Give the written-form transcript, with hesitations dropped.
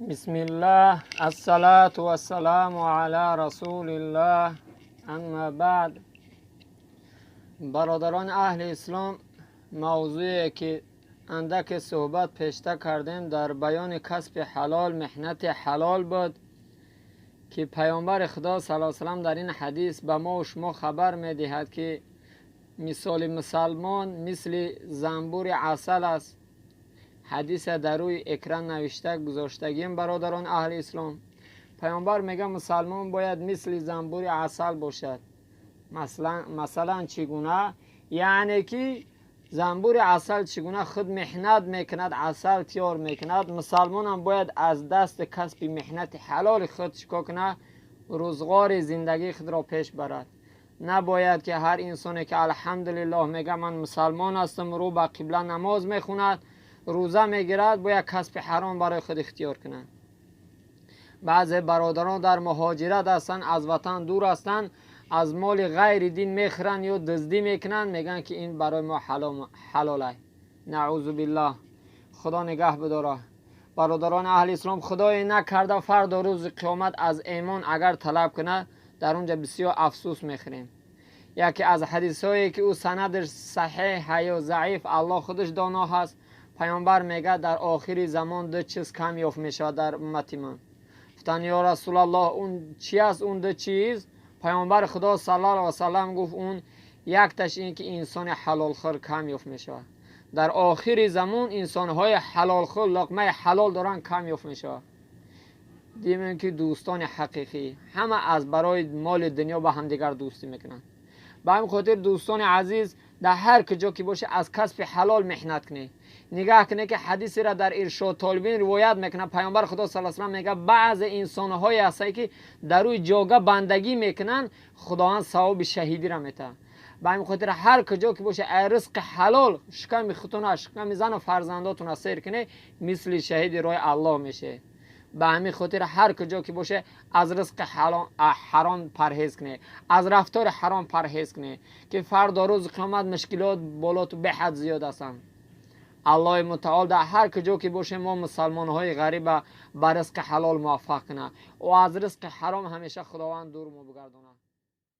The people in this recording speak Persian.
بسم الله الصلاة والسلام على رسول الله. اما بعد، برادران اهل اسلام، موضوعی که اندک صحبت پیشتر کردیم در بیان کسب حلال، محنت حلال بود که پیامبر خدا صلی الله علیه و سلم در این حدیث به ما و شما خبر میدهد که مثال مسلمان مثل زنبور عسل است. حدیث در روی اکران نوشته گذاشتگیم. برادران اهل اسلام، پیامبر میگه مسلمان باید مثل زنبور عسل باشد. مثلا چگونه؟ یعنی که زنبور عسل چگونه خود محنت میکند، عسل تیار میکند، مسلمان هم باید از دست کسب محنت حلال خود چکا کنه، روزگار زندگی خود را پیش برد. نباید که هر انسانی که الحمدلله میگه من مسلمان هستم، رو به قبله نماز میخوند، روزه میگیرد، باید کسب حرام برای خود اختیار کنند. بعضی برادران در مهاجرت هستند، از وطن دور هستند، از مال غیر دین میخرن یا دزدی میکنن، میگن که این برای ما حلاله. نعوذ بالله، خدا نگه بداره. برادران اهل اسلام، خدای نکرده فردا روز قیامت از ایمان اگر طلب کنه، در اونجا بسیار افسوس میخوریم. یکی از حدیث هایی که او سندش صحیح یا ضعیف الله خودش دانا هست، پیامبر میگه در آخر زمان دو چیز کم یافت میشه در امت من. گفتن یا رسول الله اون چی است اون دو چیز؟ پیامبر خدا صلی الله علیه و سلم گفت اون یک تاش این که انسان حلال خور کم یافت میشه. در آخر زمان انسان های حلال خور، لقمه حلال دارن، کم یافت میشه. دیدیم که دوستان حقیقی همه از برای مال دنیا با همدیگر دوستی میکنن. به همین خاطر دوستان عزیز، در هر کجا که باشه از کسب حلال محنت کنی. نگاه کنه که حدیثی را در ارشاد طالبین روایت میکنه، پیامبر خدا صلی الله علیه و سلم میگه بعض انسان های هستند که در روی جاگه بندگی میکنن، خداوند ثواب شهیدی را میده. به همین خاطر هر کجا که باشه ای رزق حلال شکم خودتون، شکم زن و فرزنداتون سیر کنه، مثل شهید راه الله میشه. به همین خاطر هر کجا که باشه از رزق حرام پرهیز کنه، از رفتار حرام پرهیز کنه که فردا روز قیامت مشکلات بالات به حد زیاد هستند. الله متعال در هر کجا که باشه ما مسلمان های غریب به رزق حلال موفق کنه و از رزق حرام همیشه خداوند دور ما بگردونه.